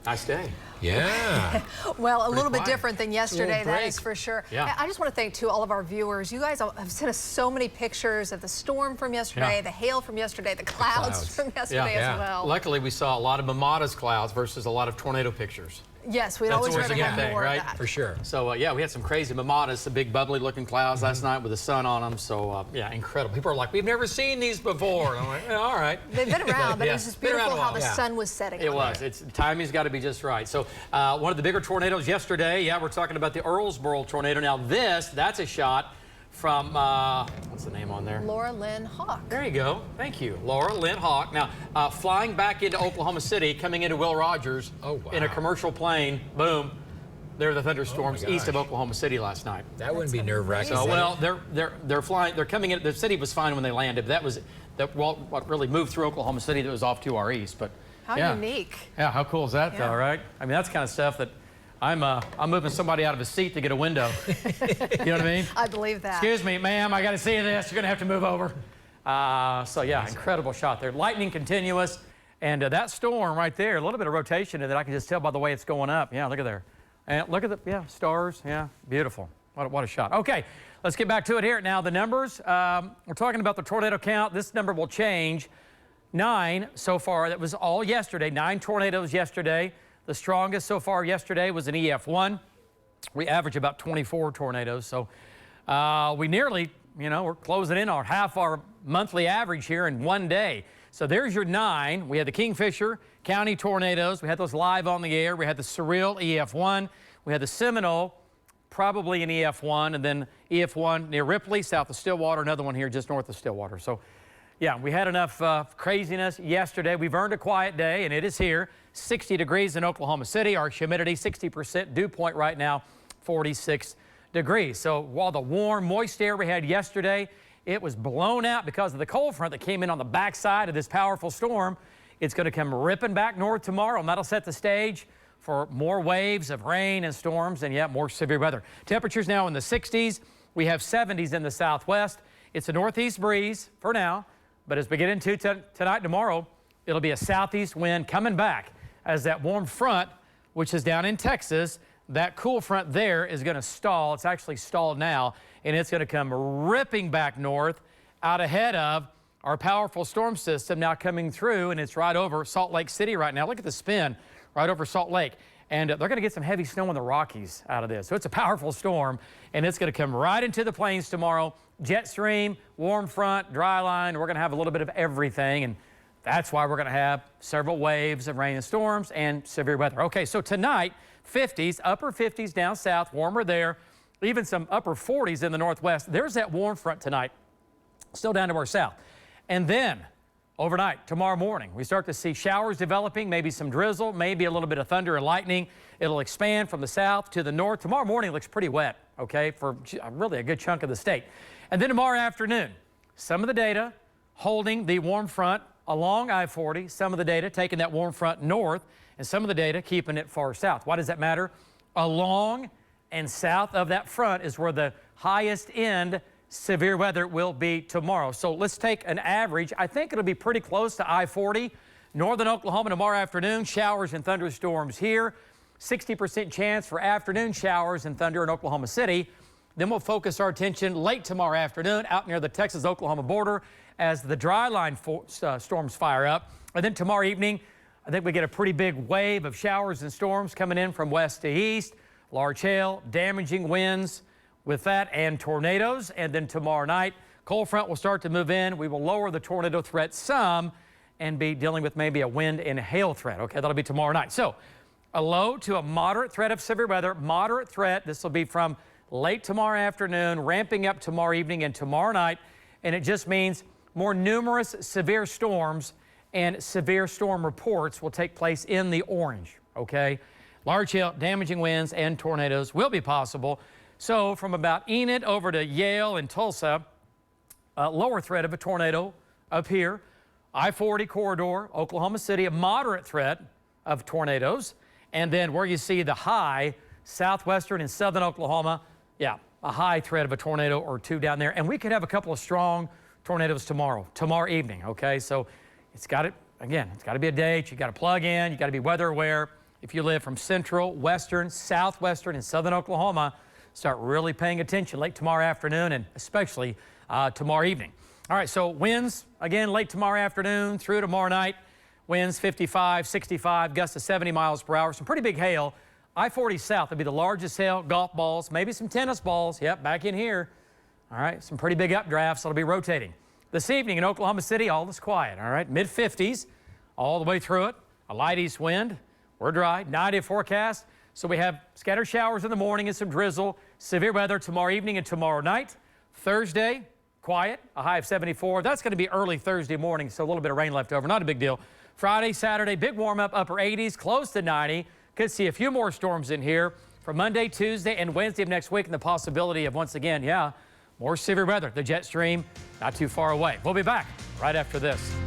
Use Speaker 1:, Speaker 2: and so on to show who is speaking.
Speaker 1: Nice day.
Speaker 2: Yeah.
Speaker 3: Well, a little bit different than yesterday, that is for sure.
Speaker 1: Yeah.
Speaker 3: I just want to thank, too, all of our viewers. You guys have sent us so many pictures of the storm from yesterday, the hail from yesterday, the clouds from yesterday as well.
Speaker 1: Luckily, we saw a lot of mamadas clouds versus a lot of tornado pictures.
Speaker 3: Yes, we'd always rather have more of that.
Speaker 2: For sure.
Speaker 1: So, yeah, we had some crazy mamadas, the big bubbly-looking clouds last night with the sun on them. So, yeah, incredible. People are like, we've never seen these before. And I'm like, yeah, all right.
Speaker 3: They've been around, but it was just beautiful how the sun was setting.
Speaker 1: It was. Timing's got to be just right. So, one of the bigger tornadoes yesterday, yeah, we're talking about the Earlsboro tornado. Now, that's a shot from, what's the name on there?
Speaker 3: Laura Lynn Hawk.
Speaker 1: There you go. Thank you. Laura Lynn Hawk. Now, flying back into Oklahoma City, coming into Will Rogers in a commercial plane, boom. There are the thunderstorms east of Oklahoma City last night.
Speaker 2: That wouldn't be nerve-wracking.
Speaker 1: So, well, they're flying. They're coming in. The city was fine when they landed. But what really moved through Oklahoma City that was off to our east. But
Speaker 3: how unique.
Speaker 1: Yeah, how cool is that, though, right? I mean, that's kind of stuff that I'm moving somebody out of a seat to get a window. You know what I mean?
Speaker 3: I believe that.
Speaker 1: Excuse me, ma'am, I got to see this. You're going to have to move over. So, yeah, incredible shot there. Lightning continuous. And that storm right there, a little bit of rotation that I can just tell by the way it's going up. Yeah, look at there. And look at the, stars. Yeah, beautiful. What a shot. Okay, let's get back to it here. Now, the numbers. We're talking about the tornado count. This number will change. 9 so far. That was all yesterday. 9 tornadoes yesterday. The strongest so far yesterday was an EF1. We average about 24 tornadoes. So we nearly, we're closing in on half our monthly average here in one day. So there's your 9. We had the Kingfisher County tornadoes. We had those live on the air. We had the Surreal EF1. We had the Seminole, probably an EF1, and then EF1 near Ripley, south of Stillwater, another one here just north of Stillwater. So, yeah, we had enough craziness yesterday. We've earned a quiet day, and it is here. 60 degrees in Oklahoma City. Our humidity, 60%. Dew point right now, 46 degrees. So while the warm, moist air we had yesterday, it was blown out because of the cold front that came in on the backside of this powerful storm. It's going to come ripping back north tomorrow, and that'll set the stage for more waves of rain and storms and, yeah, more severe weather. Temperatures now in the 60s. We have 70s in the southwest. It's a northeast breeze for now, but as we get into tonight and tomorrow, it'll be a southeast wind coming back as that warm front, which is down in Texas, that cool front there is going to stall. It's actually stalled now, and it's going to come ripping back north out ahead of our powerful storm system now coming through, and it's right over Salt Lake City right now. Look at the spin right over Salt Lake. And they're going to get some heavy snow in the Rockies out of this. So it's a powerful storm, and it's going to come right into the plains tomorrow. Jet stream, warm front, dry line. We're going to have a little bit of everything, and that's why we're going to have several waves of rain and storms and severe weather. Okay, so tonight, 50s, upper 50s down south, warmer there, even some upper 40s in the northwest. There's that warm front tonight, still down to our south. And then overnight, tomorrow morning, we start to see showers developing, maybe some drizzle, maybe a little bit of thunder and lightning. It'll expand from the south to the north. Tomorrow morning looks pretty wet, okay, for really a good chunk of the state. And then tomorrow afternoon, some of the data holding the warm front along I-40, some of the data taking that warm front north, and some of the data keeping it far south. Why does that matter? Along and south of that front is where the highest end severe weather will be tomorrow. So let's take an average. I think it'll be pretty close to I-40. Northern Oklahoma tomorrow afternoon, showers and thunderstorms here. 60% chance for afternoon showers and thunder in Oklahoma City. Then we'll focus our attention late tomorrow afternoon out near the Texas-Oklahoma border as the dry line storms fire up. And then tomorrow evening, I think we get a pretty big wave of showers and storms coming in from west to east. Large hail, damaging winds with that, and tornadoes. And then tomorrow night, cold front will start to move in. We will lower the tornado threat some and be dealing with maybe a wind and hail threat. Okay, that'll be tomorrow night. So a low to a moderate threat of severe weather. Moderate threat. This will be from late tomorrow afternoon, ramping up tomorrow evening and tomorrow night. And it just means more numerous severe storms and severe storm reports will take place in the orange. Okay, large hail, damaging winds, and tornadoes will be possible. So from about Enid over to Yale and Tulsa, lower threat of a tornado up here. I-40 corridor, Oklahoma City, a moderate threat of tornadoes. And then where you see the high, southwestern and southern Oklahoma, yeah, a high threat of a tornado or two down there. And we could have a couple of strong tornadoes tomorrow evening, okay? So it's got to, again, it's got to be a date. You got to plug in. You got to be weather aware. if you live from central, western, southwestern, and southern Oklahoma, start really paying attention late tomorrow afternoon and especially tomorrow evening. All right, so winds, again, late tomorrow afternoon through tomorrow night. Winds 55, 65, gusts to 70 miles per hour. Some pretty big hail. I-40 south will be the largest hail, golf balls, maybe some tennis balls. Yep, back in here. All right, some pretty big updrafts that'll be rotating. This evening in Oklahoma City, all is quiet, all right? Mid-50s all the way through it. A light east wind. We're dry. 90 forecast. So we have scattered showers in the morning and some drizzle. Severe weather tomorrow evening and tomorrow night. Thursday, quiet, a high of 74. That's going to be early Thursday morning, so a little bit of rain left over. Not a big deal. Friday, Saturday, big warm-up, upper 80s, close to 90. Could see a few more storms in here for Monday, Tuesday, and Wednesday of next week, and the possibility of, once again, more severe weather. The jet stream not too far away. We'll be back right after this.